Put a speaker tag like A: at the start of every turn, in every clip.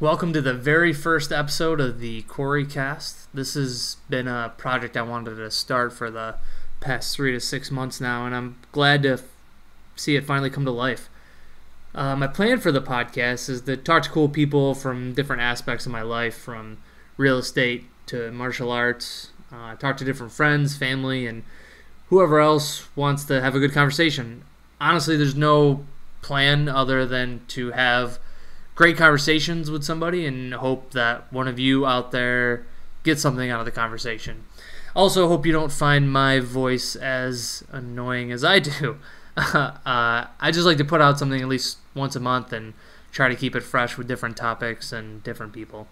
A: Welcome to the very first episode of the Cory cast. This has been a project I wanted to start for the past 3 to 6 months now, and I'm glad to see it finally come to life. My plan for the podcast is to talk to cool people from different aspects of my life, from real estate to martial arts, talk to different friends, family, and whoever else wants to have a good conversation. Honestly, there's no plan other than to have great conversations with somebody and hope that one of you out there gets something out of the conversation. Also, hope you don't find my voice as annoying as I do. I just like to put out something at least once a month and try to keep it fresh with different topics and different people.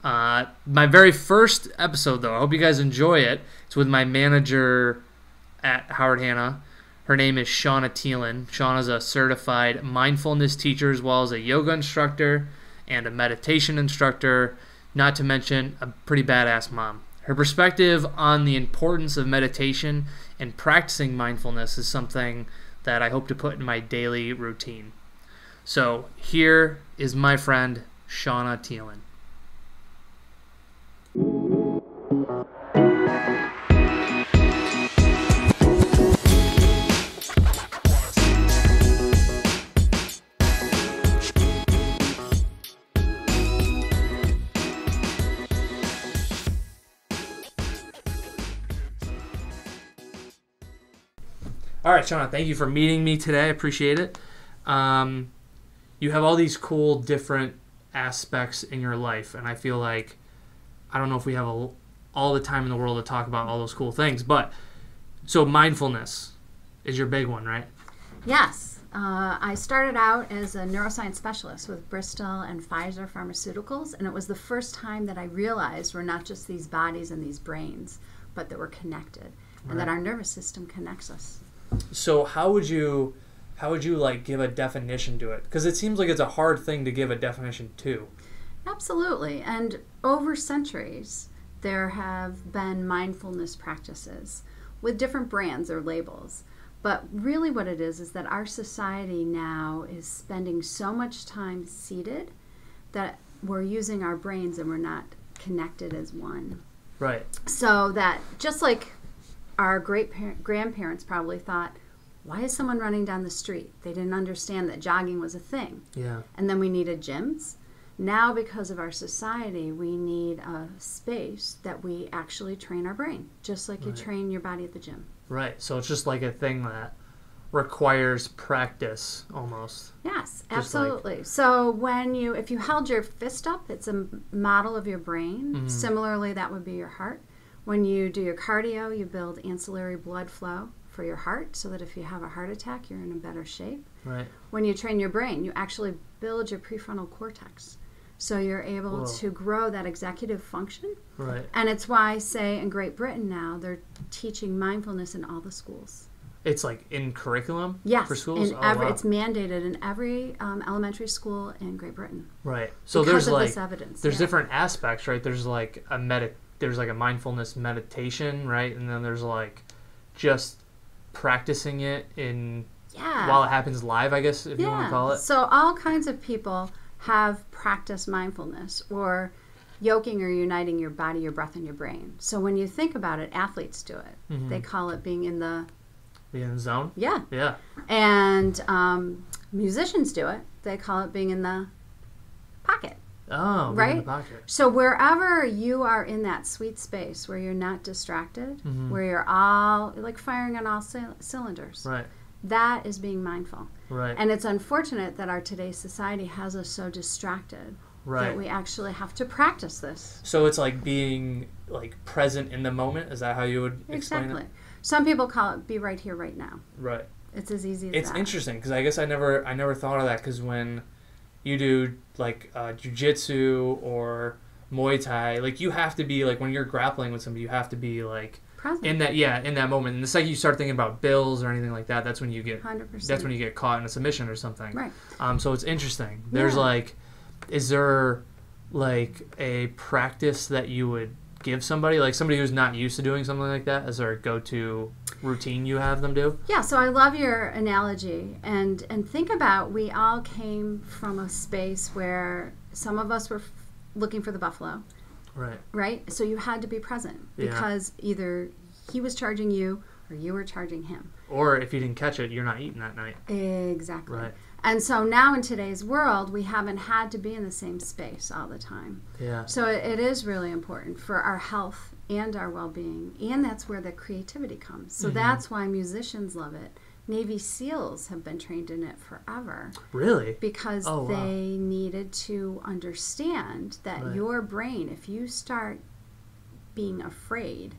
A: My very first episode, though, I hope you guys enjoy it. It's with my manager at Howard Hanna. Her name is Shauna Teelin. Shauna's a certified mindfulness teacher as well as a yoga instructor and a meditation instructor, not to mention a pretty badass mom. Her perspective on the importance of meditation and practicing mindfulness is something that I hope to put in my daily routine. So here is my friend, Shauna Teelin. All right, Shauna, thank you for meeting me today. I appreciate it. You have all these cool different aspects in your life, and I feel like I don't know if we have all the time in the world to talk about all those cool things, but so mindfulness is your big one, right?
B: Yes. I started out as a neuroscience specialist with Bristol and Pfizer Pharmaceuticals, and it was the first time that I realized we're not just these bodies and these brains, but that we're connected, and that our nervous system connects us.
A: So how would you like give a definition to it? Because it seems like it's a hard thing to give a definition to. Absolutely.
B: And over centuries, there have been mindfulness practices with different brands or labels. But really what it is that our society now is spending so much time seated that we're using our brains and we're not connected as one.
A: Right.
B: So that just like our grandparents probably thought, why is someone running down the street? They didn't understand that jogging was a thing.
A: Yeah.
B: And then we needed gyms. Now, because of our society, we need a space that we actually train our brain, just like you train your body at the gym.
A: Right. So it's just like a thing that requires practice almost.
B: Yes, absolutely. So if you held your fist up, it's a model of your brain. Mm-hmm. Similarly, that would be your heart. When you do your cardio, you build ancillary blood flow for your heart so that if you have a heart attack, you're in a better shape.
A: Right.
B: When you train your brain, you actually build your prefrontal cortex. So you're able to grow that executive function.
A: Right.
B: And it's why, say, in Great Britain now, they're teaching mindfulness in all the schools.
A: It's like in curriculum
B: for
A: schools?
B: It's mandated in every elementary school in Great Britain.
A: Right. So
B: because
A: there's
B: of
A: like
B: this evidence.
A: There's different aspects, right? There's like there's like a mindfulness meditation, right? And then there's like just practicing it while it happens live, I guess, if you want to call it.
B: So all kinds of people have practiced mindfulness or yoking or uniting your body, your breath, and your brain. So when you think about it, athletes do it. Mm-hmm. They call it being in the
A: zone?
B: Yeah.
A: Yeah.
B: And musicians do it. They call it being in the pocket.
A: Oh,
B: right?
A: In the pocket.
B: So wherever you are in that sweet space where you're not distracted,
A: mm-hmm.
B: where you're all like firing on all cylinders,
A: right?
B: That is being mindful.
A: Right.
B: And it's unfortunate that our today's society has us so distracted that we actually have to practice this.
A: So it's like being like present in the moment. Is that how you would explain it?
B: Exactly. Some people call it be right here, right now.
A: Right.
B: It's as easy as
A: It's
B: that.
A: interesting because I guess I never thought of that because when you do like jiu-jitsu or Muay Thai, like you have to be like when you're grappling with somebody, you have to be like
B: present
A: in that moment. And the second you start thinking about bills or anything like that, that's when you get
B: 100%.
A: That's when you get caught in a submission or something.
B: Right.
A: So it's interesting. There's is there like a practice that you would give somebody, like somebody who's not used to doing something like that? Is there a go-to routine you have them do?
B: Yeah, so I love your analogy. And think about, we all came from a space where some of us were looking for the buffalo.
A: Right.
B: Right? So you had to be present because either he was charging you or you were charging him.
A: Or if you didn't catch it, you're not eating that night.
B: Exactly.
A: Right.
B: And so now in today's world, we haven't had to be in the same space all the time.
A: Yeah.
B: So it is really important for our health and our well-being, and that's where the creativity comes. So that's why musicians love it. Navy SEALs have been trained in it forever.
A: Really?
B: Because they needed to understand that your brain, if you start being afraid,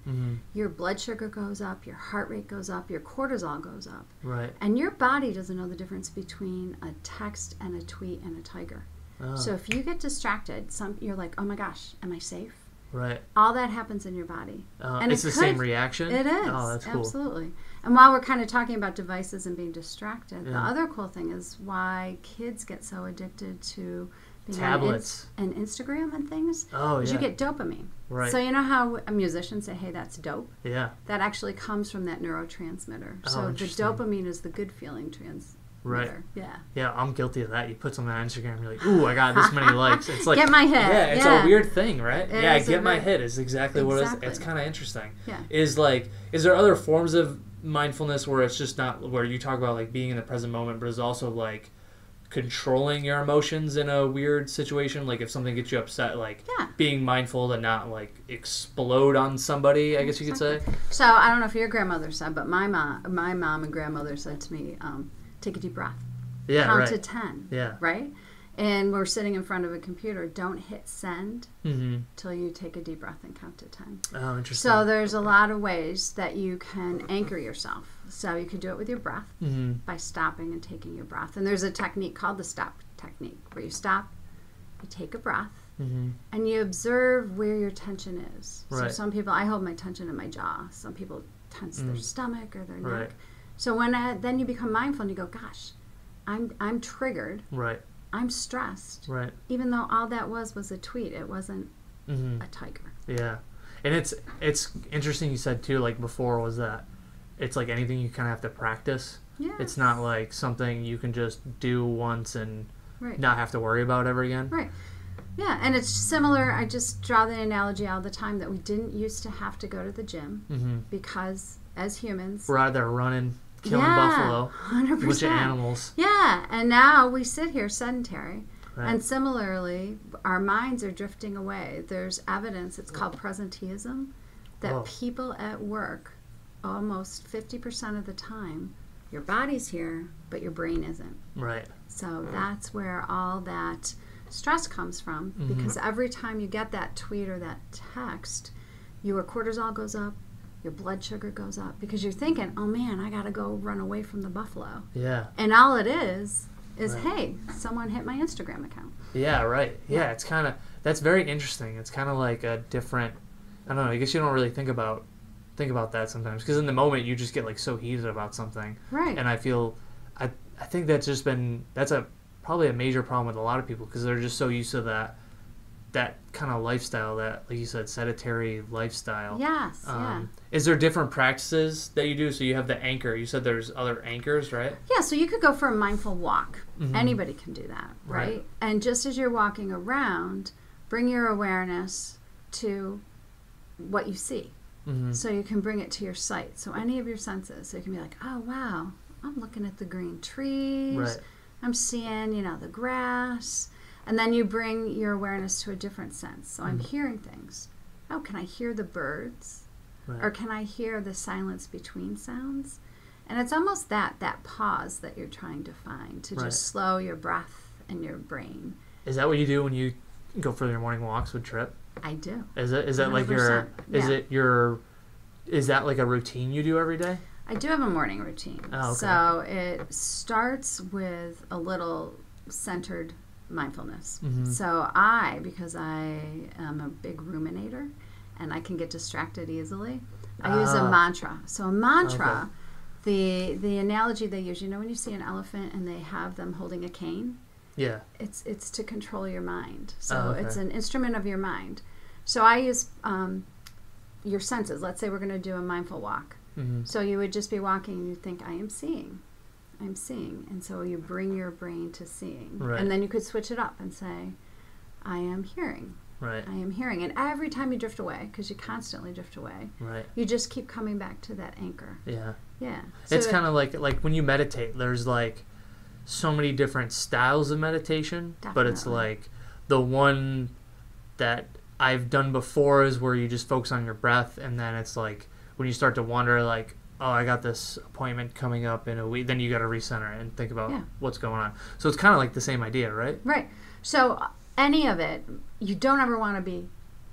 B: your blood sugar goes up, your heart rate goes up, your cortisol goes up.
A: Right.
B: And your body doesn't know the difference between a text and a tweet and a tiger.
A: Oh.
B: So if you get distracted, you're like, oh my gosh, am I safe?
A: Right.
B: All that happens in your body.
A: And it's the same reaction?
B: It is.
A: Oh, that's cool.
B: Absolutely. And while we're kind of talking about devices and being distracted, the other cool thing is why kids get so addicted to
A: tablets
B: and Instagram and things.
A: Oh, yeah.
B: You get dopamine.
A: Right.
B: So you know how a musician say, hey, that's dope?
A: Yeah.
B: That actually comes from that neurotransmitter.
A: Oh,
B: so the dopamine is the good feeling transmitter.
A: Right.
B: Yeah.
A: Yeah, I'm guilty of that. You put something on Instagram, you're like, ooh, I got this many likes. It's like,
B: get my hit.
A: Yeah, it's a weird thing, right? Get my
B: hit
A: hit is exactly what it is. It's kind of interesting.
B: Yeah.
A: Is there other forms of mindfulness where it's just not, where you talk about like being in the present moment, but it's also like controlling your emotions in a weird situation, like if something gets you upset, like being mindful to not like explode on somebody, I guess you could say.
B: So I don't know if your grandmother said, but my mom and grandmother said to me, take a deep breath.
A: Yeah,
B: count to 10.
A: Yeah.
B: Right? And we're sitting in front of a computer. Don't hit send till you take a deep breath and count to 10.
A: Oh, interesting.
B: So there's a lot of ways that you can anchor yourself. So you could do it with your breath by stopping and taking your breath. And there's a technique called the stop technique where you stop, you take a breath, and you observe where your tension is.
A: Right.
B: So some people, I hold my tension in my jaw. Some people tense their stomach or their neck. So when then you become mindful and you go, gosh, I'm triggered.
A: Right.
B: I'm stressed.
A: Right.
B: Even though all that was a tweet, it wasn't a tiger.
A: Yeah. And it's interesting you said too, like before, was that it's like anything you kind of have to practice.
B: Yes.
A: It's not like something you can just do once and
B: Right.
A: not have to worry about ever again.
B: Right. Yeah, and it's similar. I just draw the analogy all the time that we didn't used to have to go to the gym because as humans,
A: we're out there running, killing buffalo,
B: 100%.
A: bunch of animals.
B: Yeah, and now we sit here sedentary.
A: Right.
B: And similarly, our minds are drifting away. There's evidence, it's called presenteeism, that people at work, almost 50% of the time, your body's here, but your brain isn't.
A: Right.
B: So that's where all that stress comes from, because every time you get that tweet or that text, your cortisol goes up, your blood sugar goes up, because you're thinking, oh man, I gotta go run away from the buffalo.
A: Yeah.
B: And all it is hey, someone hit my Instagram account.
A: Yeah, right. Yeah, it's kind of, that's very interesting. It's kind of like a different, I don't know, I guess you don't really think about that sometimes, because in the moment you just get like so heated about something.
B: Right.
A: And I feel, I think that's just been, that's probably a major problem with a lot of people, because they're just so used to that kind of lifestyle, that, like you said, sedentary lifestyle.
B: Yes, yeah.
A: Is there different practices that you do? So you have the anchor. You said there's other anchors, right?
B: Yeah, so you could go for a mindful walk. Anybody can do that, right? And just as you're walking around, bring your awareness to what you see. So you can bring it to your sight. So any of your senses. So you can be like, oh, wow, I'm looking at the green trees.
A: Right.
B: I'm seeing, the grass. And then you bring your awareness to a different sense. So I'm hearing things. Oh, can I hear the birds?
A: Right.
B: Or can I hear the silence between sounds? And it's almost that pause that you're trying to find, to just slow your breath and your brain.
A: Is that what you do when you go for your morning walks with Trip?
B: I do.
A: Is that like is that like a routine you do every day?
B: I do have a morning routine.
A: Oh, okay.
B: So it starts with a little centered mindfulness. So because I am a big ruminator and I can get distracted easily, I use a mantra. So a mantra, the analogy they use, when you see an elephant and they have them holding a cane?
A: Yeah.
B: It's to control your mind. So it's an instrument of your mind. So I use your senses. Let's say we're going to do a mindful walk.
A: Mm-hmm.
B: So you would just be walking and you think, I am seeing. I'm seeing. And so you bring your brain to seeing.
A: Right.
B: And then you could switch it up and say, I am hearing.
A: Right.
B: I am hearing. And every time you drift away, because you constantly drift away,
A: right.
B: you just keep coming back to that anchor.
A: Yeah.
B: Yeah.
A: So it's kind of like when you meditate, there's like so many different styles of meditation,
B: Definitely.
A: but it's like the one that I've done before is where you just focus on your breath, and then it's like when you start to wonder, like, oh, I got this appointment coming up in a week, then you got to recenter it and think about what's going on. So it's kind of like the same idea, right?
B: Right. So any of it, you don't ever want to be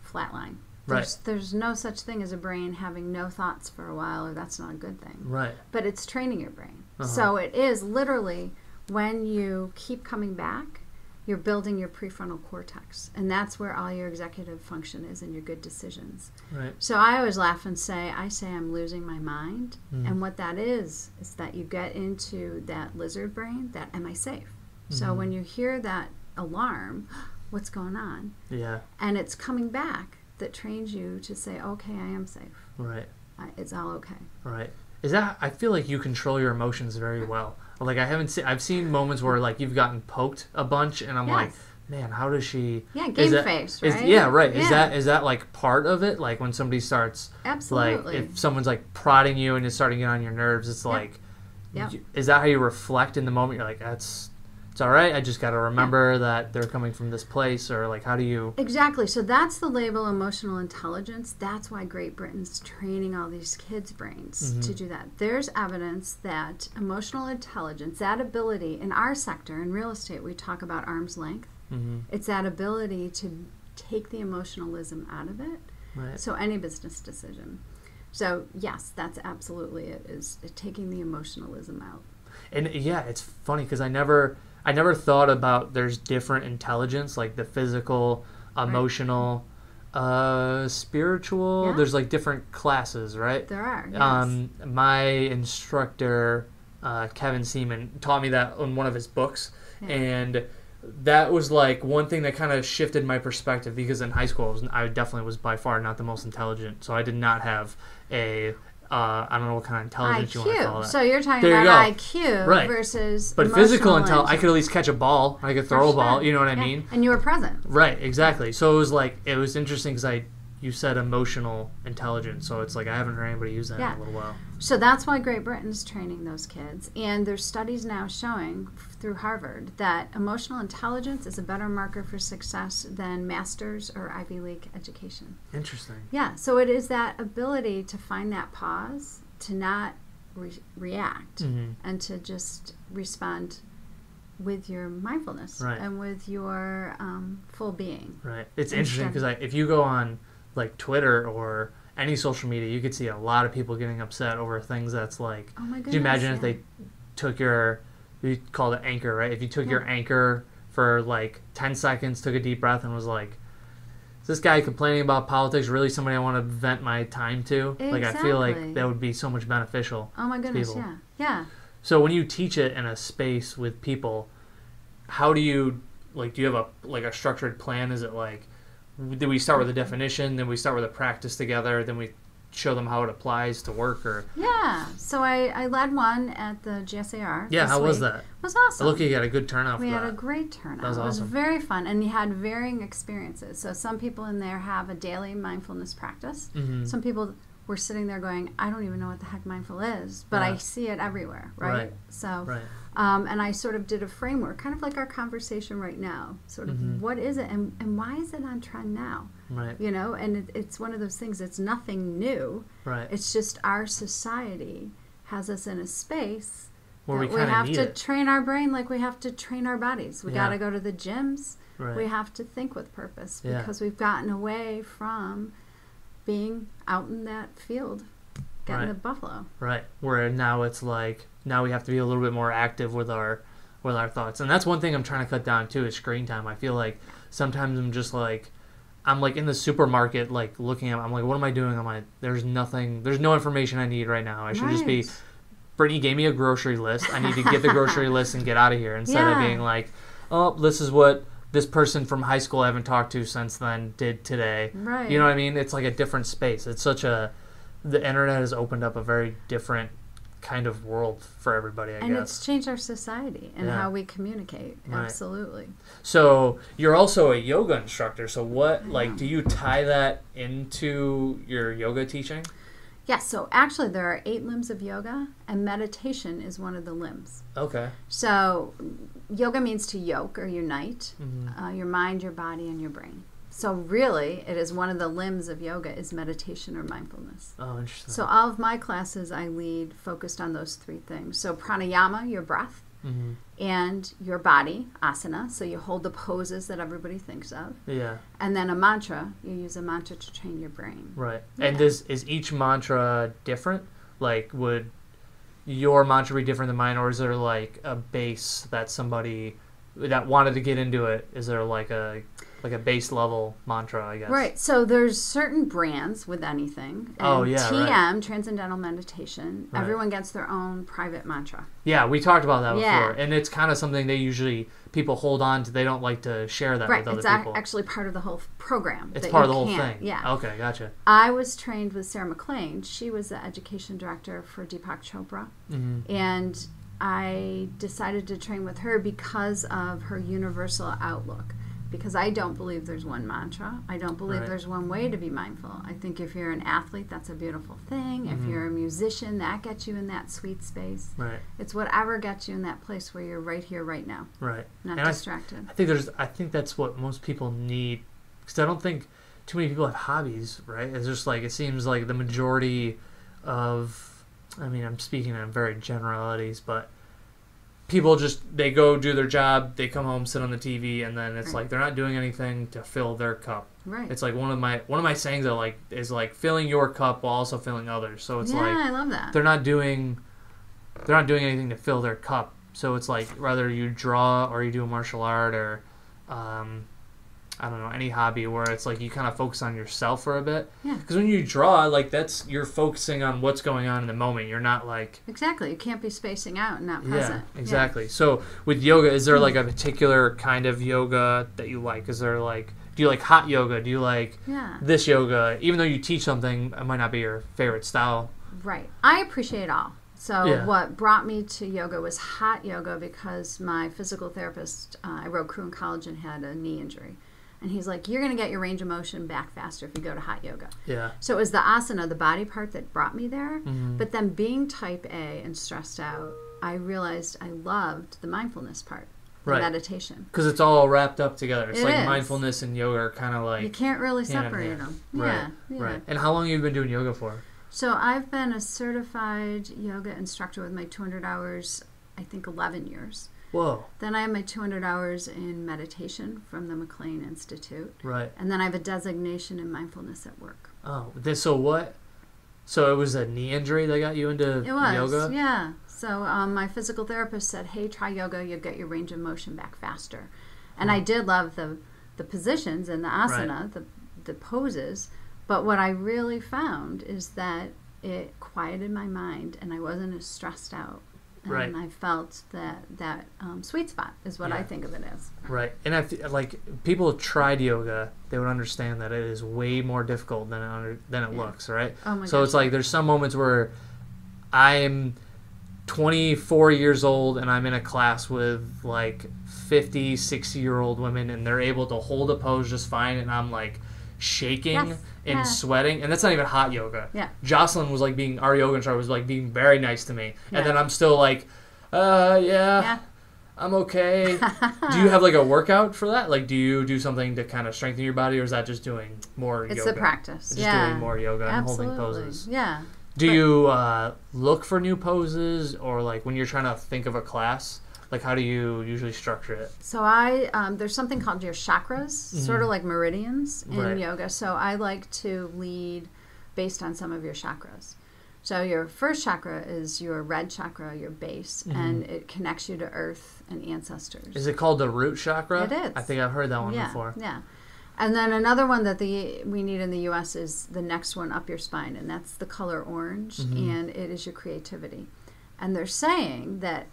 B: flatline. There's no such thing as a brain having no thoughts for a while, or that's not a good thing.
A: Right.
B: But it's training your brain.
A: Uh-huh.
B: So it is literally when you keep coming back, you're building your prefrontal cortex. And that's where all your executive function is and your good decisions.
A: Right.
B: So I always laugh and say, I'm losing my mind. Mm-hmm. And what that is that you get into that lizard brain, that am I safe? Mm-hmm. So when you hear that alarm, what's going on?
A: Yeah. And
B: it's coming back, that trains you to say, okay, I am safe.
A: Right.
B: It's all okay.
A: Right. I feel like you control your emotions very well. Like I've seen moments where like you've gotten poked a bunch, and I'm like, man, how does she?
B: Yeah, face, right?
A: Yeah. Is that like part of it? Like when somebody starts,
B: absolutely.
A: Like if someone's like prodding you and it's starting to get on your nerves, it's like, is that how you reflect in the moment? You're like, it's all right. I just got to remember that they're coming from this place, or like, how do you?
B: Exactly. So that's the label emotional intelligence. That's why Great Britain's training all these kids' brains to do that. There's evidence that emotional intelligence, that ability in our sector, in real estate, we talk about arm's length. Mm-hmm. It's that ability to take the emotionalism out of it.
A: Right.
B: So any business decision. So yes, that's absolutely it, is taking the emotionalism out.
A: And yeah, it's funny because I never thought about there's different intelligence, like the physical, emotional, spiritual. There's like different classes, right?
B: There are. Yes.
A: My instructor, Kevin Seaman, taught me that on one of his books, and that was like one thing that kind of shifted my perspective, because in high school I definitely was by far not the most intelligent, so I did not have a I don't know what kind of intelligence
B: IQ.
A: You want to call it.
B: So you're talking about IQ versus
A: but physical intelligence. I could at least catch a ball. I could throw a ball. You know what I mean?
B: And you were present.
A: Right, exactly. So it was interesting because you said emotional intelligence. So it's like I haven't heard anybody use that in a little while.
B: So that's why Great Britain's training those kids. And there's studies now showing through Harvard that emotional intelligence is a better marker for success than master's or Ivy League education.
A: Interesting.
B: Yeah, so it is that ability to find that pause, to not react, and to just respond with your mindfulness and with your full being.
A: Right. It's interesting because if you go on like Twitter or any social media, you could see a lot of people getting upset over things that's like,
B: oh my goodness,
A: could you imagine if they took you called it anchor, right? If you took your anchor for like 10 seconds, took a deep breath and was like, is this guy complaining about politics really somebody I want to vent my time to?
B: Exactly.
A: Like, I feel like that would be so much beneficial.
B: Oh my goodness,
A: to people.
B: Yeah.
A: So when you teach it in a space with people, how do you, like, do you have a structured plan? Is it like, do we start with a definition, then we start with a practice together, then we show them how it applies to work? Or
B: so I led one at the GSAR.
A: Yeah, how was that?
B: It was awesome.
A: I look, you got a good turnout.
B: We had a great turnout.
A: That was awesome.
B: It was very fun, and you had varying experiences. So some people in there have a daily mindfulness practice. Mm-hmm. Some people were sitting there going, I don't even know what the heck mindful is, but I see it everywhere, right? So, and I sort of did a framework, kind of like our conversation right now, sort of what is it and why is it on trend now?
A: Right.
B: You know, and it's one of those things, it's nothing new.
A: Right.
B: It's just our society has us in a space
A: where we
B: have to train our brain like we have to train our bodies. We got to go to the gyms.
A: Right.
B: We have to think with purpose because we've gotten away from being out in that field, getting the buffalo. Right.
A: Where now it's like, now we have to be a little bit more active with our thoughts. And that's one thing I'm trying to cut down too, is screen time. I feel like sometimes I'm like in the supermarket, like looking at, I'm like, what am I doing? I'm like, there's no information I need right now. I should just be, Brittany gave me a grocery list. I need to get the grocery list and get out of here, instead of being like, oh, this is what this person from high school I haven't talked to since then did today.
B: Right.
A: You know what I mean? It's like a different space. It's such a... The internet has opened up a very different kind of world for everybody, I guess.
B: And it's changed our society and how we communicate.
A: Right.
B: Absolutely.
A: So you're also a yoga instructor. So what, like, do you tie that into your yoga teaching?
B: Yes, so actually there are 8 limbs of yoga, and meditation is one of the limbs.
A: Okay.
B: So yoga means to yoke or unite your mind, your body, and your brain. So really, it is one of the limbs of yoga is meditation or mindfulness.
A: Oh, interesting.
B: So all of my classes I lead focused on those 3 things. So pranayama, your breath, and your body, asana. So you hold the poses that everybody thinks of.
A: Yeah.
B: And then a mantra. You use a mantra to train your brain.
A: Right.
B: Yeah.
A: And is each mantra different? Like, would your mantra be different than mine, or is there like a base that somebody that wanted to get into it? Is there like a base level mantra, I guess?
B: Right. So there's certain brands with anything. And TM, Transcendental Meditation, everyone gets their own private mantra.
A: Yeah, we talked about that before. And it's kind of something they usually, people hold on to. They don't like to share that with other people. It's
B: actually part of the whole program.
A: It's part of the whole thing.
B: Yeah.
A: Okay, gotcha.
B: I was trained with Sarah McLean. She was the education director for Deepak Chopra. And I decided to train with her because of her universal outlook. Because I don't believe there's one mantra. I don't believe there's one way to be mindful. I think if you're an athlete, that's a beautiful thing. If you're a musician, that gets you in that sweet space.
A: Right.
B: It's whatever gets you in that place where you're right here, right now.
A: Right.
B: Not distracted.
A: I think that's what most people need. Because I don't think too many people have hobbies, right? It's just like, it seems like the majority of, I mean, I'm speaking in very generalities, but people just, they go do their job, they come home, sit on the TV, and then it's like they're not doing anything to fill their cup.
B: Right.
A: It's like one of my sayings is like filling your cup while also filling others. So it's like,
B: I love that.
A: they're not doing anything to fill their cup. So it's like whether you draw or you do a martial art or I don't know, any hobby where it's like you kind of focus on yourself for a bit.
B: Yeah.
A: Because when you draw, like you're focusing on what's going on in the moment. You're not like...
B: Exactly. You can't be spacing out and not present.
A: Yeah, exactly. Yeah. So with yoga, is there like a particular kind of yoga that you like? Is there like... Do you like hot yoga? Do you like this yoga? Even though you teach something, it might not be your favorite style.
B: Right. I appreciate all. So what brought me to yoga was hot yoga because my physical therapist, I rode crew in college and had a knee injury. And he's like, you're going to get your range of motion back faster if you go to hot yoga. Yeah. So it was the asana, the body part, that brought me there. But then being type A and stressed out, I realized I loved the mindfulness part, the meditation.
A: Because it's all wrapped up together. It's like mindfulness and yoga are kind of like...
B: You can't really separate them.
A: Right. Right. And how long have you been doing yoga for?
B: So I've been a certified yoga instructor with my 200 hours, I think 11 years.
A: Whoa.
B: Then I have my 200 hours in meditation from the McLean Institute.
A: Right.
B: And then I have a designation in mindfulness at work.
A: Oh, so what? So it was a knee injury that got you into yoga?
B: Yeah. So my physical therapist said, hey, try yoga. You'll get your range of motion back faster. And I did love the positions and the asana, the poses. But what I really found is that it quieted my mind and I wasn't as stressed out. And I felt that sweet spot is what I think of it as.
A: Right. And I feel like people have tried yoga, they would understand that it is way more difficult than it looks, right?
B: Oh my
A: so gosh. It's like there's some moments where I'm 24 years old and I'm in a class with like 50, 60-year-old women and they're able to hold a pose just fine and I'm like shaking and sweating, and that's not even hot yoga. Yeah. Jocelyn was like our yoga instructor was like being very nice to me, and then I'm still like, I'm okay. Do you have like a workout for that? Like, do you do something to kind of strengthen your body, or is that just doing more yoga?
B: It's a practice.
A: It's just doing more yoga and holding poses.
B: Yeah.
A: Do you look for new poses, or like when you're trying to think of a class? Like, how do you usually structure it?
B: So there's something called your chakras, sort of like meridians in yoga. So I like to lead based on some of your chakras. So your first chakra is your red chakra, your base, and it connects you to earth and ancestors.
A: Is it called the root chakra?
B: It is.
A: I think I've heard that one before.
B: Yeah. And then another one that we need in the U.S. is the next one up your spine, and that's the color orange, and it is your creativity. And they're saying that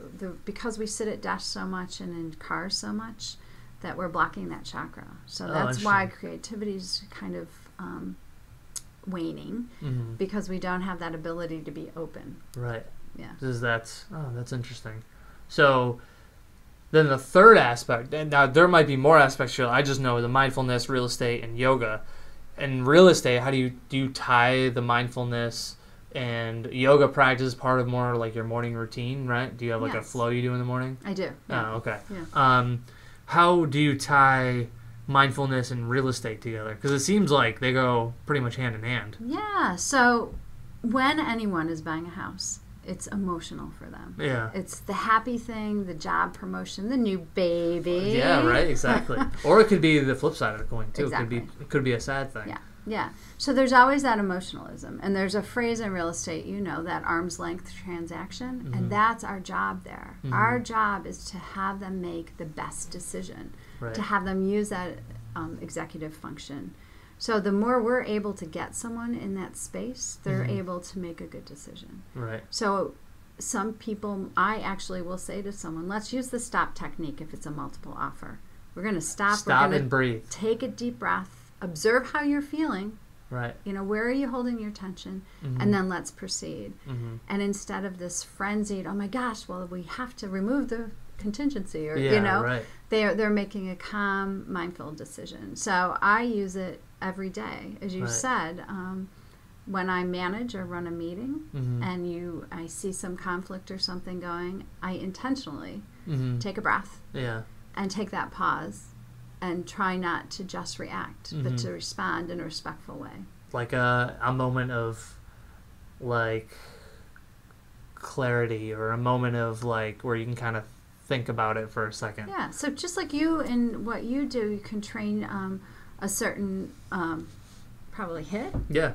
B: because we sit at desks so much and in cars so much, that we're blocking that chakra. So
A: Oh,
B: that's why
A: interesting.
B: creativity is kind of waning,
A: Mm-hmm.
B: because we don't have that ability to be open.
A: Right.
B: Yeah.
A: That's interesting. So then the third aspect, and now there might be more aspects to it. I just know the mindfulness, real estate, and yoga. And real estate, how do you tie the mindfulness and yoga practice part of more like your morning routine, right? Do you have like a
B: Yes.
A: flow you do in the morning?
B: I do. Yeah.
A: Oh, okay.
B: Yeah.
A: How do you tie mindfulness and real estate together? Because it seems like they go pretty much hand in hand.
B: Yeah. So when anyone is buying a house, it's emotional for them.
A: Yeah.
B: It's the happy thing, the job promotion, the new baby.
A: Yeah, right, exactly. Or it could be the flip side of the coin too.
B: Exactly.
A: It could be a sad thing.
B: Yeah. Yeah. So there's always that emotionalism. And there's a phrase in real estate, that arm's length transaction.
A: Mm-hmm.
B: And that's our job there.
A: Mhm.
B: Our job is to have them make the best decision,
A: Right.
B: to have them use that executive function. So the more we're able to get someone in that space, they're
A: Mhm.
B: able to make a good decision.
A: Right.
B: So some people, I actually will say to someone, let's use the stop technique if it's a multiple offer. We're going to stop.
A: Stop
B: we're going
A: and breathe.
B: take a deep breath, observe how you're feeling,
A: Right.
B: where are you holding your tension,
A: Mhm.
B: and then let's proceed.
A: Mhm.
B: And instead of this frenzied, oh my gosh, well, we have to remove the contingency, or,
A: Yeah, right.
B: they're making a calm, mindful decision. So I use it every day. As you
A: Right.
B: said, when I manage or run a meeting,
A: Mhm.
B: and I see some conflict or something going, I intentionally
A: Mhm.
B: take a breath
A: Yeah.
B: and take that pause and try not to just react, but
A: Mhm.
B: to respond in a respectful way.
A: Like a moment of like clarity, or a moment of like where you can kind of think about it for a second.
B: Yeah, so just like you and what you do, you can train a certain probably hit.
A: Yeah.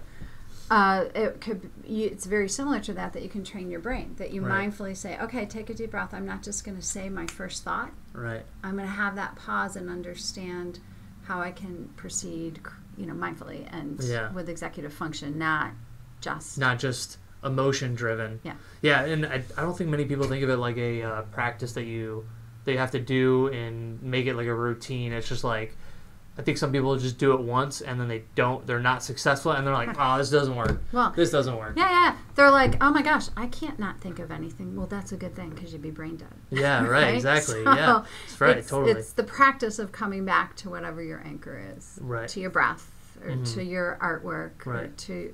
B: It's very similar to that you can train your brain, that you
A: Right.
B: mindfully say, okay, take a deep breath. I'm not just going to say my first thought.
A: Right.
B: I'm going to have that pause and understand how I can proceed, mindfully and
A: Yeah.
B: with executive function, not just
A: emotion driven.
B: Yeah.
A: Yeah, and I don't think many people think of it like a practice that you have to do and make it like a routine. It's just like, I think some people just do it once and then they're not successful, and they're like, oh, this doesn't work.
B: Well,
A: This doesn't work.
B: Yeah. They're like, oh my gosh, I can't not think of anything. Well, that's a good thing, because you'd be brain dead.
A: Yeah, right, exactly.
B: So
A: Yeah. It's right, totally.
B: It's the practice of coming back to whatever your anchor is.
A: Right.
B: To your breath, or
A: Mhm.
B: to your artwork, or
A: Right.
B: to,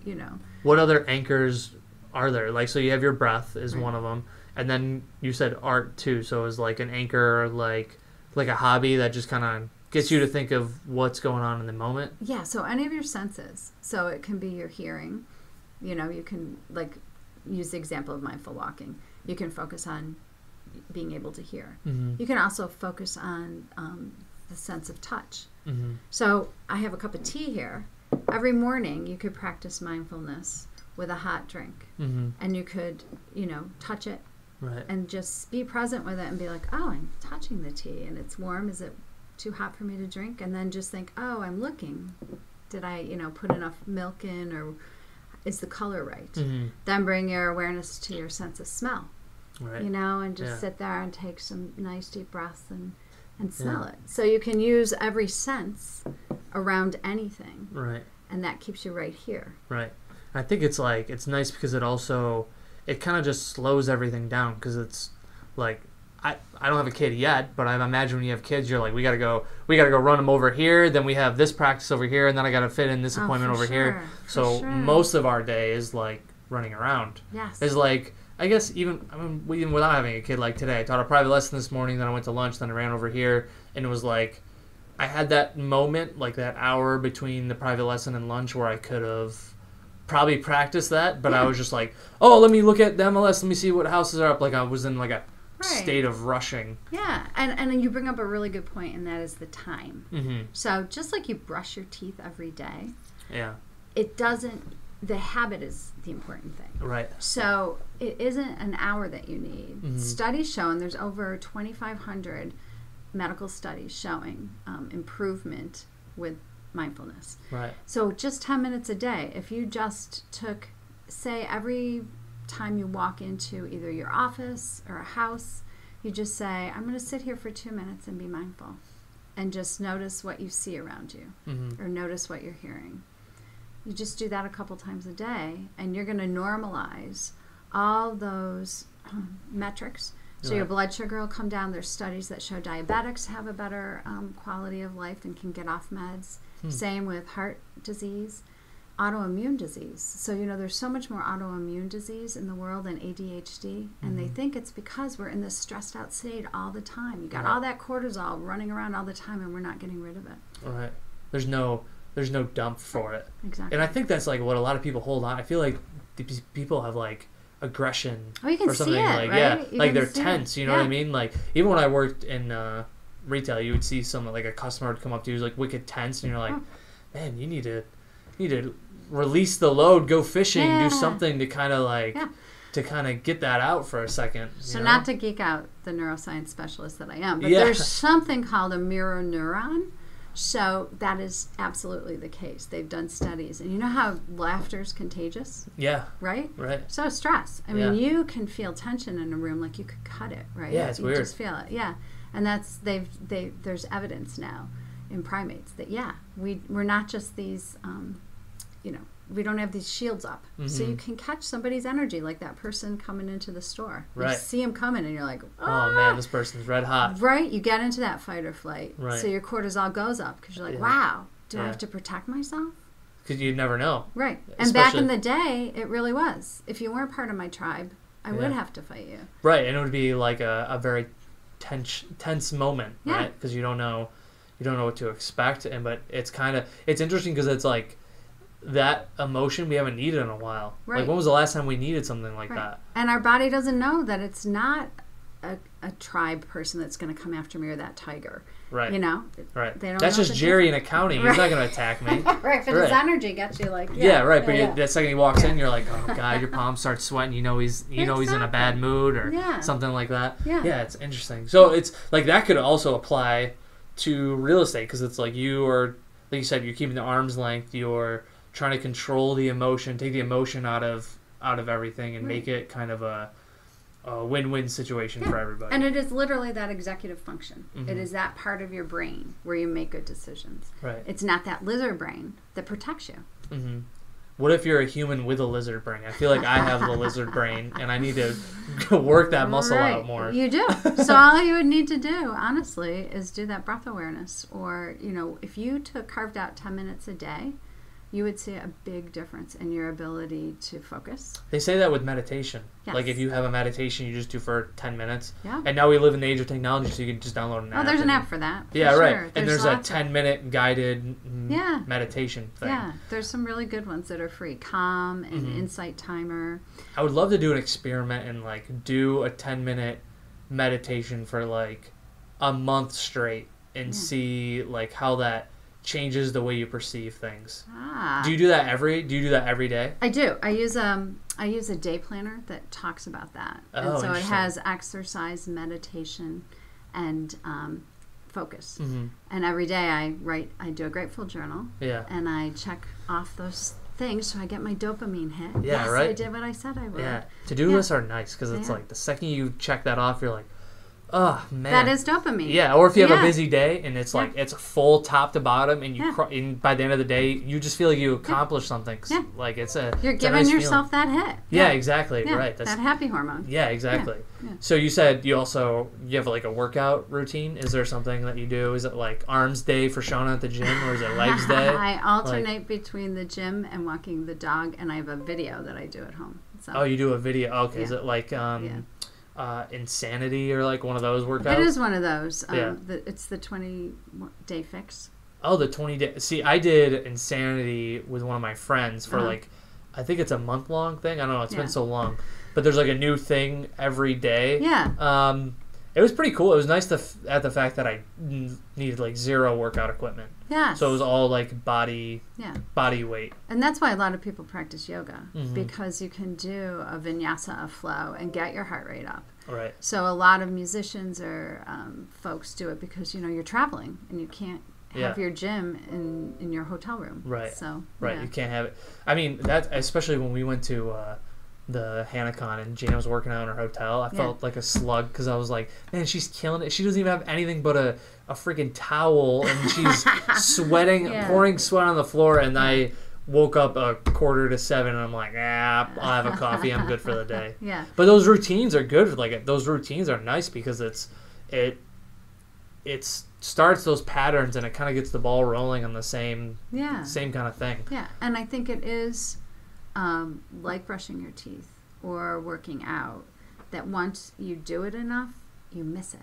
A: What other anchors are there? Like, so you have your breath is
B: Right.
A: one of them, and then you said art too. So is like an anchor, like a hobby that just kind of gets you to think of what's going on in the moment.
B: Yeah, so any of your senses. So it can be your hearing. You can, like, use the example of mindful walking. You can focus on being able to hear.
A: Mm-hmm.
B: You can also focus on the sense of touch.
A: Mm-hmm.
B: So I have a cup of tea here. Every morning you could practice mindfulness with a hot drink.
A: Mm-hmm.
B: And you could, touch it
A: Right.
B: and just be present with it and be like, oh, I'm touching the tea and it's warm. Is it too hot for me to drink? And then just think, oh, I'm looking. Did I, put enough milk in, or is the color right?
A: Mm-hmm.
B: Then bring your awareness to your sense of smell,
A: Right.
B: and just
A: Yeah.
B: sit there and take some nice deep breaths and smell
A: Yeah.
B: it. So you can use every sense around anything,
A: Right.
B: and that keeps you right here.
A: Right. I think it's nice because it kind of just slows everything down, because it's like, I don't have a kid yet, but I imagine when you have kids, you're like, we gotta go run them over here, then we have this practice over here, and then I gotta fit in this appointment over here. So most of our day is like running around.
B: Yes.
A: It's like, I guess even without having a kid, like today, I taught a private lesson this morning, then I went to lunch, then I ran over here, and it was like, I had that moment, like that hour between the private lesson and lunch, where I could have probably practiced that, but I was just like, oh, let me look at the MLS, let me see what houses are up. Like, I was in like a state of rushing.
B: Yeah, and you bring up a really good point, and that is the time.
A: Mm-hmm.
B: So just like you brush your teeth every day,
A: Yeah.
B: the habit is the important thing.
A: Right.
B: So it isn't an hour that you need.
A: Mm-hmm.
B: Studies shown, there's over 2,500 medical studies showing improvement with mindfulness.
A: Right.
B: So just 10 minutes a day, if you just took, say, every time you walk into either your office or a house, you just say, I'm going to sit here for 2 minutes and be mindful. and just notice what you see around you, or notice what you're hearing. You just do that a couple times a day, and you're going to normalize all those metrics. So your blood sugar will come down. There's studies that show diabetics have a better quality of life and can get off meds. Same with heart disease, autoimmune disease. So, there's so much more autoimmune disease in the world than ADHD, and they think it's because we're in this stressed out state all the time. You got all that cortisol running around all the time, and we're not getting rid of it.
A: Right. There's no dump for it.
B: Exactly.
A: And I think that's like what a lot of people hold on. I feel like these people have like aggression
B: you can
A: or something.
B: See it,
A: like,
B: right?
A: yeah,
B: You
A: like they're
B: see
A: tense.
B: it.
A: You know what I mean? Like even when I worked in retail, you would see someone like a customer would come up to you who's like wicked tense, and you're like, man, you need to release the load, go fishing, do something to kind of like to kind of get that out for a second.
B: So not to geek out the neuroscience specialist that I am, but there's something called a mirror neuron. So that is absolutely the case. They've done studies. And you know how laughter is contagious?
A: Yeah.
B: Right?
A: Right.
B: So is stress. I mean, you can feel tension in a room like you could cut it, right?
A: Yeah, it's weird.
B: You just feel it. Yeah. And that's there's evidence now in primates that we're not just these we don't have these shields up. So you can catch somebody's energy, like that person coming into the store.
A: Right.
B: You see them coming and you're like,
A: oh man, this person's red hot.
B: Right. You get into that fight or flight.
A: Right.
B: So your cortisol goes up because you're like, wow, do I have to protect myself?
A: Because you never know.
B: Right. And back in the day, it really was. If you weren't part of my tribe, I would have to fight you.
A: Right. And it would be like a very tense moment, right? Because you don't know what to expect. But it's interesting because it's like, that emotion we haven't needed in a while. Right. Like when was the last time we needed something like that?
B: And our body doesn't know that it's not a tribe person that's going to come after me or that tiger.
A: Right. Right.
B: They don't
A: that's
B: know
A: just Jerry in accounting. He's not going to attack me.
B: Right. But his energy gets you like
A: right. But that second he walks in, you're like, oh god, your palms start sweating. He's he's in a bad mood or something like that. Yeah. It's interesting. So it's like that could also apply to real estate because it's like like you said, you're keeping the arm's length. You're trying to control the emotion, take the emotion out of everything, and make it kind of a win-win situation for everybody.
B: And it is literally that executive function. It is that part of your brain where you make good decisions.
A: Right.
B: It's not that lizard brain that protects you.
A: What if you're a human with a lizard brain? I feel like I have the lizard brain, and I need to work that muscle out more.
B: You do. So all you would need to do, honestly, is do that breath awareness. Or, if you carved out 10 minutes a day, you would see a big difference in your ability to focus.
A: They say that with meditation.
B: Yes.
A: Like if you have a meditation you just do for 10 minutes.
B: Yeah.
A: And now we live in the age of technology, so you can just download an app.
B: Oh, there's an app for that.
A: Yeah, right.
B: Sure.
A: And there's a 10-minute guided meditation thing.
B: Yeah, there's some really good ones that are free. Calm and Insight Timer.
A: I would love to do an experiment and like do a 10-minute meditation for like a month straight and see like how that changes the way you perceive things. Do you do that every day? I
B: do. I use a day planner that talks about that. And so it has exercise, meditation, and focus. And every day I do a grateful journal. Yeah. And I check off those things so I get my dopamine hit.
A: Yeah,
B: yes,
A: right.
B: I did what I said I would.
A: Yeah. To-do lists are nice because it's like the second you check that off, you're like, oh man,
B: that is dopamine.
A: Yeah, or if you have a busy day and it's like it's full top to bottom, and and by the end of the day you just feel like you accomplished something. Like you're
B: giving
A: nice
B: yourself that hit.
A: Yeah, exactly.
B: Yeah,
A: right.
B: That's that happy hormone.
A: Yeah, exactly. Yeah. So you said you have like a workout routine. Is there something that you do? Is it like arms day for Shauna at the gym, or is it legs day?
B: I alternate between the gym and walking the dog, and I have a video that I do at home. So.
A: Oh, you do a video? Okay. Yeah. Is it like Insanity or like one of those workouts?
B: It is one of those. It's the 20-day fix.
A: Oh, the 20-day. See, I did Insanity with one of my friends for like, I think it's a month-long thing. I don't know. It's been so long. But there's like a new thing every day.
B: Yeah.
A: It was pretty cool. It was nice at the fact that I needed like zero workout equipment.
B: Yeah.
A: So it was all like body weight.
B: And that's why a lot of people practice yoga, because you can do a vinyasa, a flow, and get your heart rate up.
A: Right.
B: So a lot of musicians or folks do it because you're traveling and you can't have your gym in your hotel room.
A: Right.
B: So
A: you can't have it. I mean that, especially when we went to the HannaCon and Jana was working out in her hotel, I felt like a slug because I was like, man, she's killing it. She doesn't even have anything but a freaking towel, and she's sweating, pouring sweat on the floor, and I woke up 6:45 and I'm like, I'll have a coffee. I'm good for the day.
B: Yeah.
A: But those routines are good. Like, those routines are nice because it starts those patterns and it kind of gets the ball rolling on the same kind of thing.
B: Yeah, and I think it is like brushing your teeth or working out, that once you do it enough, you miss it.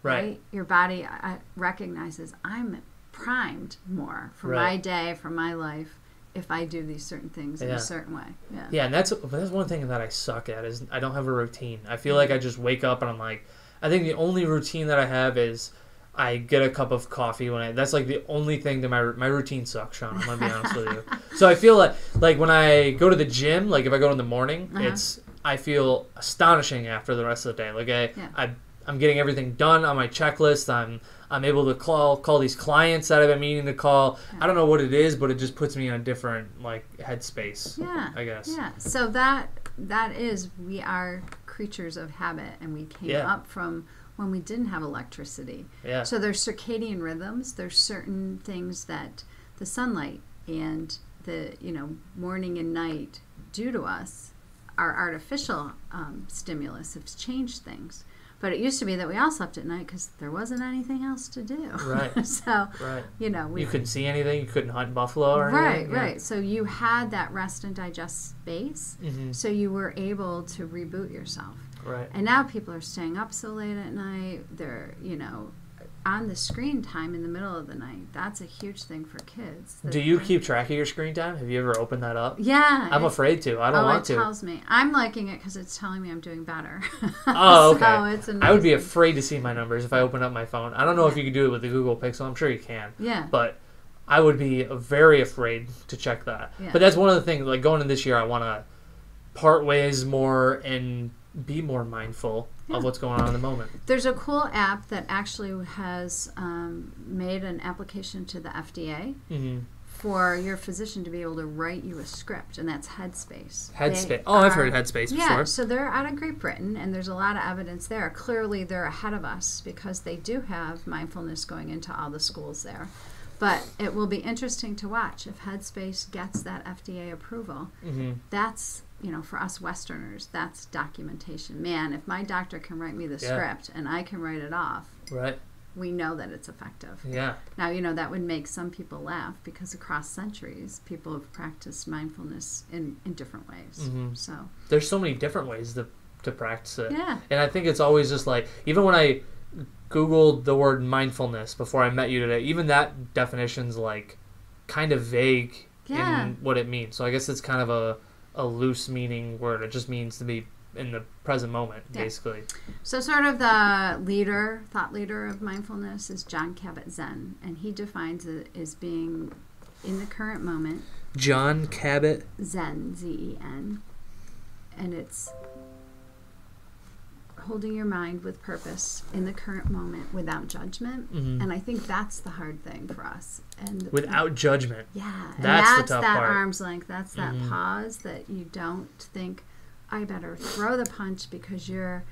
B: Right? Your body recognizes I'm primed more for my day, for my life, if I do these certain things in a certain way. Yeah,
A: and that's one thing that I suck at is I don't have a routine. I feel like I just wake up and I'm like, I think the only routine that I have is I get a cup of coffee that's like the only thing that my routine sucks, Shauna. I'm gonna be honest with you. So I feel like when I go to the gym, like if I go in the morning, I feel astonishing after the rest of the day. Like I'm getting everything done on my checklist. I'm able to call these clients that I've been meaning to call. I don't know what it is, but it just puts me in a different like headspace. I guess.
B: Yeah. So that is, we are creatures of habit, and we came up from when we didn't have electricity. Yeah. So there's circadian rhythms. There's certain things that the sunlight and the morning and night do to us. Our artificial stimulus has changed things. But it used to be that we all slept at night because there wasn't anything else to do. Right. So, you
A: couldn't see anything. You couldn't hunt buffalo or anything.
B: Right. So you had that rest and digest space. Mm-hmm. So you were able to reboot yourself. Right. And now people are staying up so late at night. They're, on the screen time in the middle of the night. That's a huge thing for kids.
A: Do you keep track of your screen time? Have you ever opened that up?
B: Yeah.
A: I'm afraid to. I don't want to.
B: It tells me. I'm liking it because it's telling me I'm doing better.
A: Oh, okay.
B: So it's amazing.
A: I would be afraid to see my numbers if I opened up my phone. I don't know if you could do it with the Google Pixel. I'm sure you can.
B: Yeah.
A: But I would be very afraid to check that. Yeah. But that's one of the things, like going in this year, I want to part ways more and be more mindful of what's going on in the moment.
B: There's a cool app that actually has made an application to the FDA for your physician to be able to write you a script, and that's Headspace.
A: I've heard Headspace before.
B: Yeah, so they're out of Great Britain, and there's a lot of evidence there. Clearly, they're ahead of us because they do have mindfulness going into all the schools there. But it will be interesting to watch if Headspace gets that FDA approval. Mm-hmm. That's, for us Westerners, that's documentation. Man, if my doctor can write me the script and I can write it off, we know that it's effective. Yeah. Now, that would make some people laugh because across centuries, people have practiced mindfulness in different ways. Mm-hmm. So
A: there's so many different ways to practice it. Yeah. And I think it's always just like, even when I Googled the word mindfulness before I met you today, even that definition's like kind of vague in what it means. So I guess it's kind of a loose meaning word. It just means to be in the present moment, basically.
B: So sort of the thought leader of mindfulness is Jon Kabat-Zinn, and he defines it as being in the current moment.
A: Jon Kabat?
B: Zen, Z-E-N. And it's holding your mind with purpose in the current moment without judgment. Mm-hmm. And I think that's the hard thing for us. And
A: without judgment.
B: Yeah.
A: That's the tough
B: that
A: part.
B: Arm's length. That's that pause that you don't think, I better throw the punch because you're,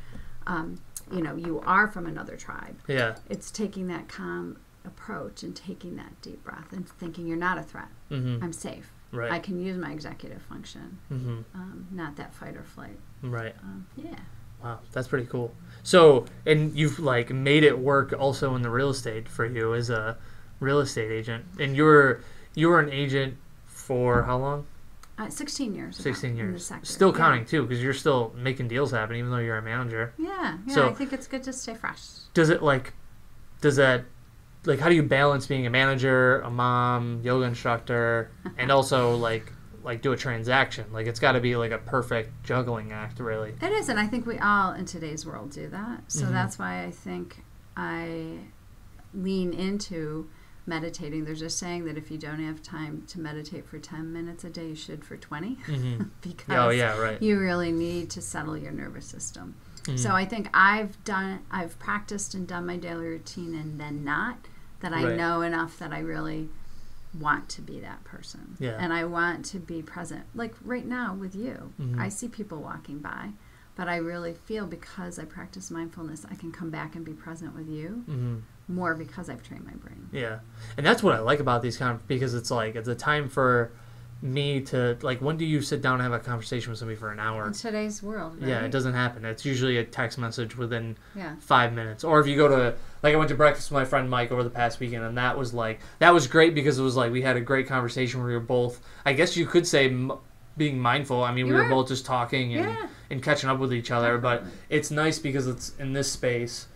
B: you are from another tribe. Yeah. It's taking that calm approach and taking that deep breath and thinking you're not a threat. Mm-hmm. I'm safe. Right. I can use my executive function, not that fight or flight.
A: Right.
B: Yeah.
A: Wow, that's pretty cool. So, and you've made it work also in the real estate for you as a real estate agent. And you were an agent for how long?
B: 16 years.
A: 16 years.
B: In the sector.
A: Still counting too, because you're still making deals happen, even though you're a manager.
B: Yeah. So, I think it's good to stay fresh.
A: How do you balance being a manager, a mom, yoga instructor, and also do a transaction? It's got to be a perfect juggling act, really.
B: It is, and I think we all in today's world do that. So that's why I think I lean into meditating. There's a saying that if you don't have time to meditate for 10 minutes a day, you should for 20, because you really need to settle your nervous system. Mm-hmm. So I think I've practiced and done my daily routine and then not, that I know enough that I really want to be that person.
A: Yeah.
B: And I want to be present. Like right now with you, I see people walking by, but I really feel because I practice mindfulness, I can come back and be present with you more because I've trained my brain.
A: Yeah. And that's what I like about these because it's like, it's a time for me to, like, when do you sit down and have a conversation with somebody for an hour?
B: In today's world, right?
A: Yeah, it doesn't happen. It's usually a text message within
B: Yeah.
A: 5 minutes. Or if you go to, like, I went to breakfast with my friend Mike over the past weekend, and that was great because it was like we had a great conversation where we were both, I guess you could say, being mindful. I mean, we were both just talking and catching up with each other. But it's nice because it's in this space.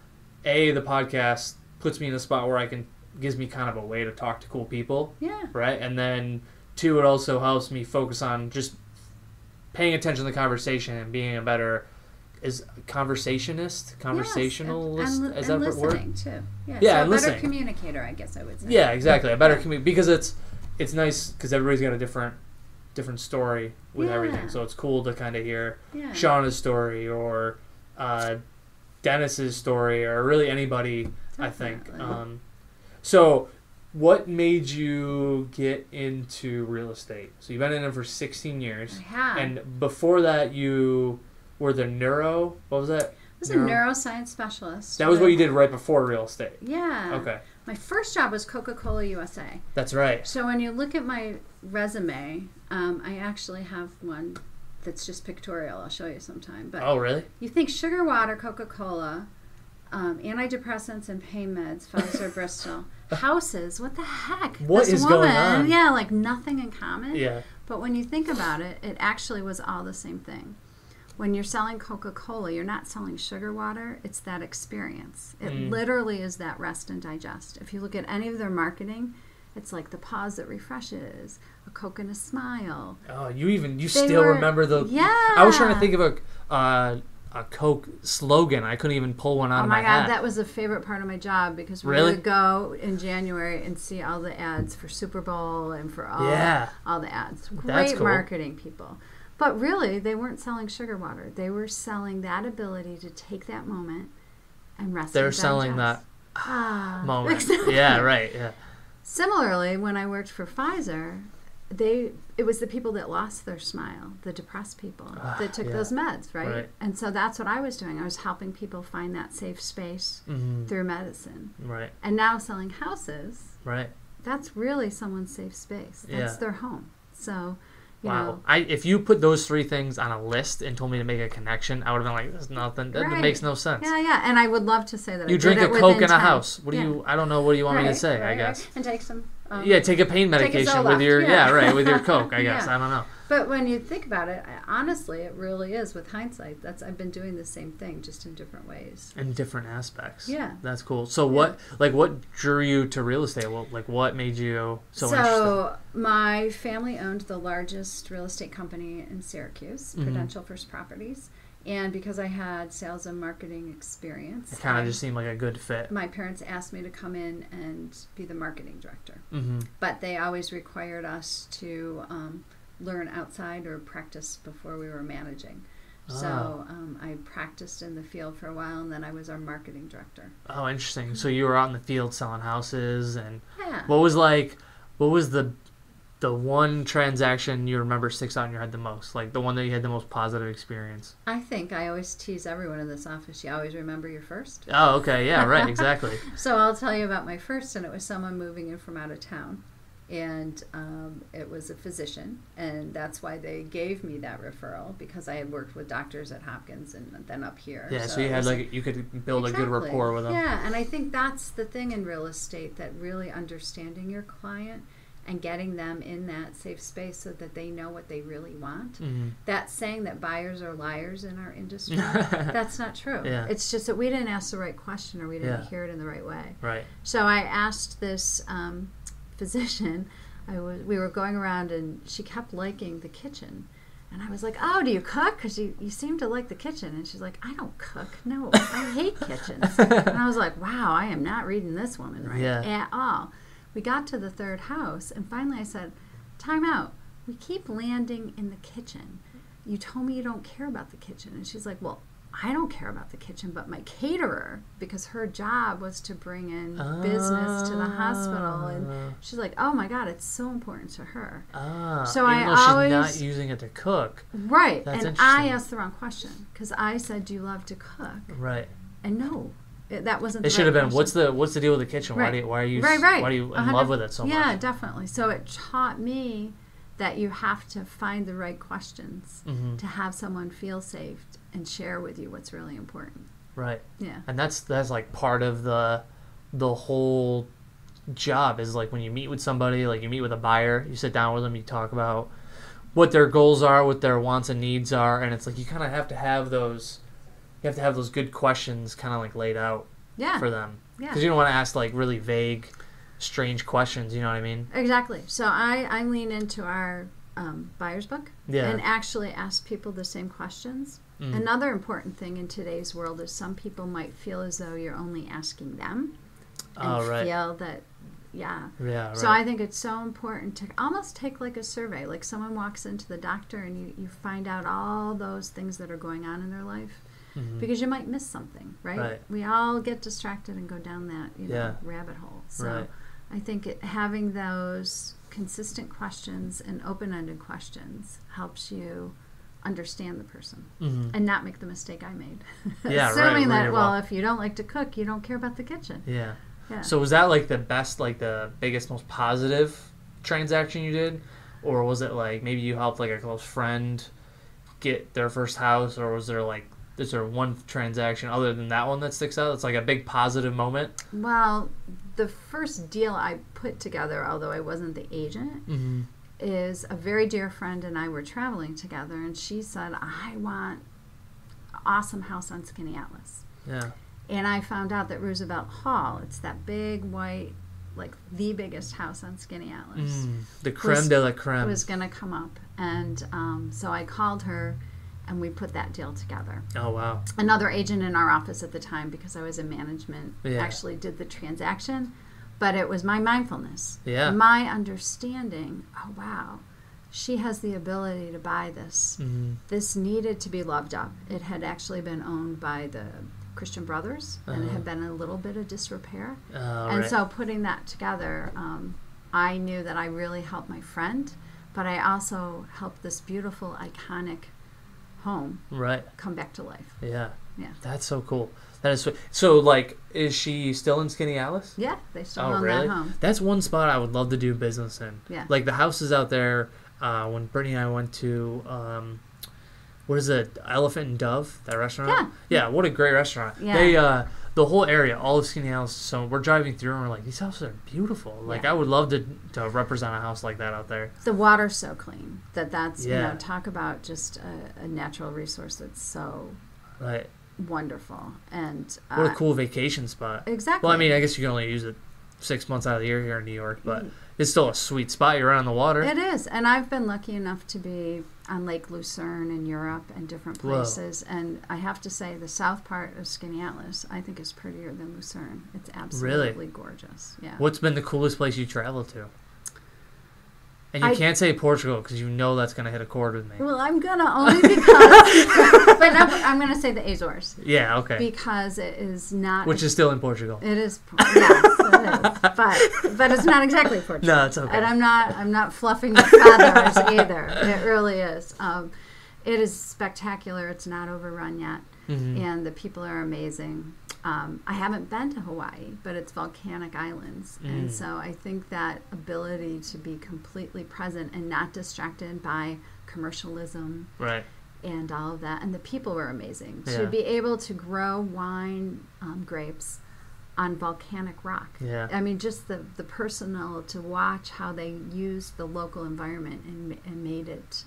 A: The podcast puts me in a spot where gives me kind of a way to talk to cool people.
B: Yeah.
A: Right? And then, two, it also helps me focus on just paying attention to the conversation and being a better conversationalist. Is that a word?
B: Listening too. Yeah,
A: yeah,
B: so
A: and
B: a better
A: listening.
B: Communicator, I guess I would say.
A: Yeah, exactly. A better because it's nice because everybody's got a different story with everything. So it's cool to kind of hear Shauna's story or Dennis's story or really anybody. Definitely. I think. So, what made you get into real estate? So you've been in it for 16 years.
B: I have.
A: And before that, you were the what was that?
B: I was a neuroscience specialist.
A: That was what you did right before real estate.
B: Yeah.
A: Okay.
B: My first job was Coca-Cola USA.
A: That's right.
B: So when you look at my resume, I actually have one that's just pictorial. I'll show you sometime. But
A: oh, really?
B: You think sugar water, Coca-Cola, antidepressants and pain meds, Pfizer, Bristol. Houses, what the heck?
A: What
B: this
A: is
B: woman,
A: going on?
B: Yeah, like nothing in common.
A: Yeah.
B: But when you think about it, it actually was all the same thing. When you're selling Coca-Cola, you're not selling sugar water. It's that experience. It literally is that rest and digest. If you look at any of their marketing, it's like the pause that refreshes, a Coke and a smile.
A: Oh, you still remember the...
B: Yeah.
A: I was trying to think of a Coke slogan. I couldn't even pull one out of my
B: God,
A: hat.
B: that was a favorite part of my job because we
A: Really?
B: would go in January and see all the ads for Super Bowl and for all the ads. Great
A: cool.
B: marketing people. But really, they weren't selling sugar water. They were selling that ability to take that moment and rest.
A: They're selling that moment.
B: Exactly.
A: Yeah, right. Yeah.
B: Similarly, when I worked for Pfizer, it was the people that lost their smile, the depressed people that took those meds, right? And so that's what I was doing. I was helping people find that safe space through medicine.
A: Right.
B: And now selling houses,
A: right?
B: That's really someone's safe space. That's their home. So, you know.
A: If you put those three things on a list and told me to make a connection, I would have been like, "There's nothing. That makes no sense."
B: Yeah. And I would love to say that
A: you drink a Coke in a house. What do you? I don't know. What do you want me to say? I guess.
B: And take some.
A: Take a pain medication with your with your Coke. I guess I don't know.
B: But when you think about it, honestly, it really is. With hindsight, I've been doing the same thing, just in different ways.
A: In different aspects.
B: Yeah,
A: that's cool. So what drew you to real estate? What made you so interested?
B: So my family owned the largest real estate company in Syracuse, Prudential First Properties. And because I had sales and marketing experience,
A: it kind of just seemed like a good fit.
B: My parents asked me to come in and be the marketing director.
A: Mm-hmm.
B: But they always required us to learn outside or practice before we were managing. So I practiced in the field for a while, and then I was our marketing director.
A: Oh, interesting. So you were out in the field selling houses, and
B: yeah.
A: What was the one transaction you remember sticks out in your head the most? Like the one that you had the most positive experience?
B: I think I always tease everyone in this office, you always remember your first.
A: Oh, okay. Yeah, right. Exactly.
B: So I'll tell you about my first, and it was someone moving in from out of town. And it was a physician, and that's why they gave me that referral, because I had worked with doctors at Hopkins and then up here.
A: Yeah, so you had you could build a good rapport with them.
B: Yeah, and I think that's the thing in real estate, that really understanding your client and getting them in that safe space so that they know what they really want. Mm-hmm. That saying that buyers are liars in our industry, that's not true.
A: Yeah.
B: It's just that we didn't ask the right question, or we didn't hear it in the right way.
A: Right.
B: So I asked this physician, we were going around, and she kept liking the kitchen. And I was like, "Oh, do you cook? Because you seem to like the kitchen." And she's like, "I don't cook. No, I hate kitchens." And I was like, "Wow, I am not reading this woman right at all." We got to the third house, and finally I said, "Time out. We keep landing in the kitchen. You told me you don't care about the kitchen." And she's like, "Well, I don't care about the kitchen, but my caterer, because her job was to bring in business to the hospital, and she's like, oh my God, it's so important to her. So
A: even though she's not using it to cook.
B: Right.
A: That's
B: and I asked the wrong question because I said, do you love to cook?
A: Right.
B: And no, that wasn't.
A: It should have been.
B: Question.
A: What's the deal with the kitchen?
B: Right.
A: Why are you in love with it so much?
B: Yeah, definitely. So it taught me that you have to find the right questions to have someone feel safe and share with you what's really important.
A: Right.
B: Yeah.
A: And that's like part of the whole job is like when you meet with somebody, like you meet with a buyer, you sit down with them, you talk about what their goals are, what their wants and needs are, and it's like you kind of have to have those good questions kind of like laid out for them. Yeah. Because you don't want to ask like really vague, strange questions, you know what I mean?
B: Exactly. So I lean into our buyer's book and actually ask people the same questions. Another important thing in today's world is some people might feel as though you're only asking them and feel that, So I think it's so important to almost take like a survey. Like someone walks into the doctor and you find out all those things that are going on in their life because you might miss something, right? We all get distracted and go down that rabbit hole. So I think having those consistent questions and open-ended questions helps you understand the person and not make the mistake I made. Assuming that, if you don't like to cook, you don't care about the kitchen.
A: Yeah. So was that like the best, like the biggest, most positive transaction you did? Or was it like maybe you helped like a close friend get their first house? Or is there one transaction other than that one that sticks out? It's like a big positive moment?
B: Well, the first deal I put together, although I wasn't the agent, is a very dear friend and I were traveling together, and she said, I want an awesome house on Skinny Atlas.
A: Yeah.
B: And I found out that Roosevelt Hall, it's that big white, like the biggest house on Skinny Atlas.
A: The creme de la creme.
B: Was going to come up. And so I called her and we put that deal together.
A: Oh, wow.
B: Another agent in our office at the time, because I was in management, actually did the transaction. But it was my mindfulness. Yeah. My understanding, oh, wow, she has the ability to buy this. This needed to be loved up. It had actually been owned by the Christian Brothers, and it had been a little bit of disrepair. So putting that together, I knew that I really helped my friend, but I also helped this beautiful, iconic home come back to life.
A: Yeah. That's so cool. That is so. Like, is she still in Skinny Atlas?
B: Yeah, they still own that home.
A: That's one spot I would love to do business in. Yeah. Like the houses out there. When Brittany and I went to, what is it, Elephant and Dove, that restaurant?
B: Yeah.
A: Yeah. What a great restaurant. Yeah. They the whole area, all of Skinny Atlas. So we're driving through and we're like, these houses are beautiful. Like I would love to represent a house like that out there.
B: The water's so clean that's you know, talk about just a natural resource that's so wonderful. And
A: what a cool vacation spot.
B: Exactly.
A: Well, I mean, I guess you can only use it 6 months out of the year here in New York, but it's still a sweet spot. You're right on the water.
B: It is. And I've been lucky enough to be on Lake Lucerne in Europe and different places. Whoa. And I have to say the south part of Skinny Atlas, I think, is prettier than Lucerne. It's absolutely gorgeous. Yeah.
A: What's been the coolest place you traveled to? And you can't say Portugal because you know that's going to hit a chord with me.
B: Well, I'm going to only because... but I'm going to say the Azores.
A: Yeah, okay.
B: Because it is not...
A: Which is still in Portugal.
B: It is. Yes, it is. But it's not exactly Portugal.
A: No, it's okay.
B: And I'm not fluffing the feathers either. It really is. It is spectacular. It's not overrun yet. And the people are amazing. I haven't been to Hawaii, but it's volcanic islands. And so I think that ability to be completely present and not distracted by commercialism and all of that. And the people were amazing. To be able to grow wine grapes on volcanic rock. Yeah. I mean, just the personal, to watch how they used the local environment and made it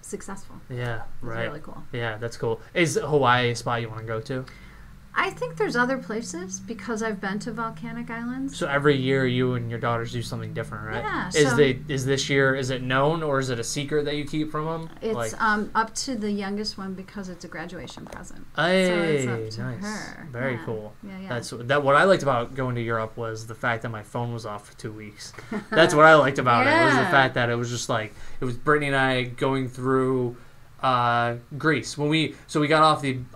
B: successful.
A: Yeah, right.
B: It's really cool.
A: Yeah, that's cool. Is Hawaii a spot you want to go to?
B: I think there's other places because I've been to volcanic islands.
A: So every year you and your daughters do something different, right?
B: Yeah.
A: Is this year, is it known or is it a secret that you keep from them?
B: It's up to the youngest one because it's a graduation present.
A: Hey,
B: so it's up to
A: nice.
B: her.
A: Very cool.
B: Yeah.
A: What I liked about going to Europe was the fact that my phone was off for 2 weeks. That's what I liked about it. Was the fact that it was just like, it was Brittany and I going through Greece. We got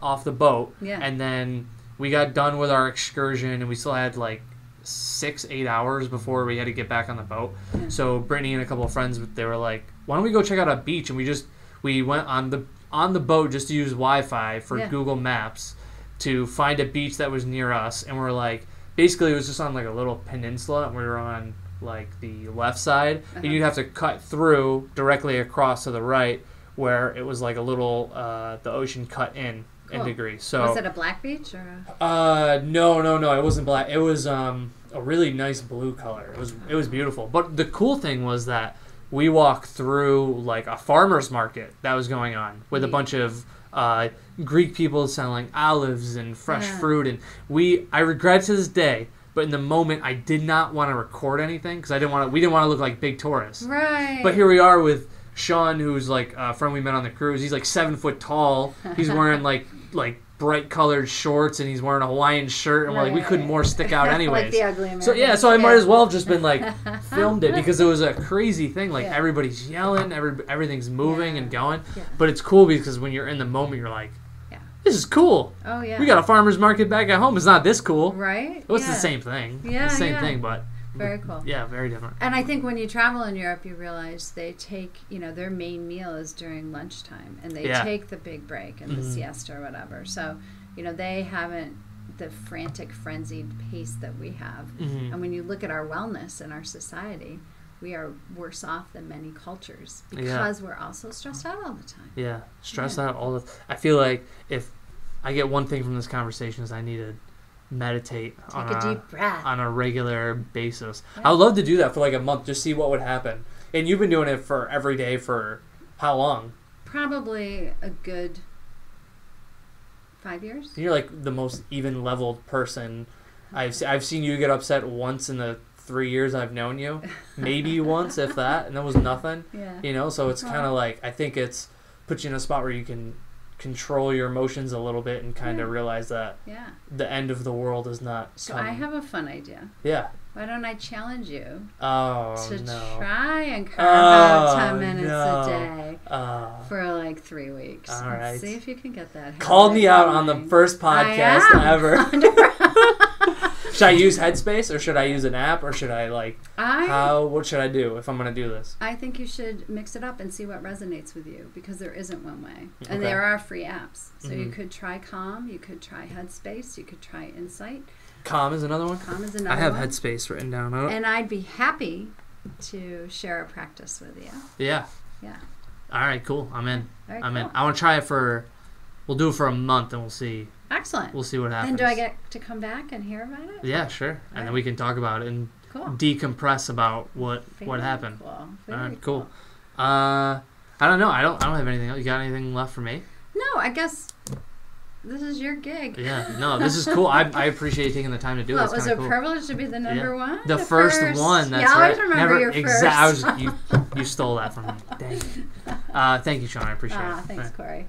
A: off the boat,
B: Yeah.
A: and then we got done with our excursion, and we still had like 6-8 hours before we had to get back on the boat.
B: Yeah.
A: So Brittany and a couple of friends, they were like, "Why don't we go check out a beach?" And we went on the boat just to use Wi-Fi for Google Maps to find a beach that was near us, and we're like, basically it was just on like a little peninsula, and we were on like the left side, and you'd have to cut through directly across to the right, where it was like a little the ocean cut into Greece. So
B: was it a black beach or
A: no, it wasn't black. It was a really nice blue color. It was beautiful. But the cool thing was that we walked through like a farmer's market that was going on with a bunch of Greek people selling olives and fresh fruit, and I regret to this day, but in the moment I did not want to record anything because we didn't want to look like big tourists.
B: Right.
A: But here we are with Sean, who's like a friend we met on the cruise. He's like 7 foot tall. He's wearing like bright colored shorts, and he's wearing a Hawaiian shirt, and we're like, we couldn't more stick out anyways.
B: Like the ugly American.
A: So I might as well have just been like filmed it, because it was a crazy thing. Like everybody's yelling, everything's moving and going. Yeah. But it's cool because when you're in the moment, you're like, this is cool.
B: Oh yeah.
A: We got a farmer's market back at home. It's not this cool.
B: Right.
A: Well, it's the same thing.
B: Yeah.
A: It's the same thing, but
B: very cool.
A: Yeah, very different.
B: And I think when you travel in Europe, you realize they take, their main meal is during lunchtime, and they take the big break and the siesta or whatever. So, they haven't the frantic, frenzied pace that we have. Mm-hmm. And when you look at our wellness in our society, we are worse off than many cultures because we're also stressed out all the time.
A: Yeah, stressed out all the I feel like if I get one thing from this conversation is I need to meditate
B: on a deep breath
A: on a regular basis. Yeah. I would love to do that for like a month, just see what would happen. And you've been doing it for every day for how long?
B: Probably a good 5 years.
A: You're like the most even-leveled person. I've seen you get upset once in the 3 years I've known you, maybe once, if that, and that was nothing.
B: Yeah.
A: So it's kind of like, I think it's puts you in a spot where you can control your emotions a little bit and kind of realize that the end of the world is not
B: So
A: coming.
B: I have a fun idea.
A: Yeah.
B: Why don't I challenge you
A: to
B: try and carve out 10 minutes a day for like 3 weeks.
A: All right.
B: See if you can get that.
A: Called me out on the first podcast ever. Should I use Headspace, or should I use an app, or should I what should I do if I'm going to do this?
B: I think you should mix it up and see what resonates with you, because there isn't one way. And there are free apps. So you could try Calm, you could try Headspace, you could try Insight.
A: Calm is another one?
B: Calm is another one.
A: I have Headspace written down.
B: And I'd be happy to share a practice with you.
A: Yeah.
B: Yeah.
A: All right, cool. I'm in.
B: I'm
A: in. I want to try it we'll do it for a month, and we'll see.
B: Excellent.
A: We'll see what happens.
B: Then do I get to come back and hear about it?
A: Yeah, sure. And then we can talk about it and decompress about what happened.
B: Cool.
A: All right, cool. I don't know. I don't have anything else. You got anything left for me?
B: No, I guess this is your gig.
A: Yeah, no, this is cool. I appreciate you taking the time to do this.
B: It was a privilege to be the number one.
A: The first one. That's
B: I
A: right.
B: always remember your first.
A: You stole that from me. Dang it. Thank you, Shauna. I appreciate it.
B: Thanks, Cory.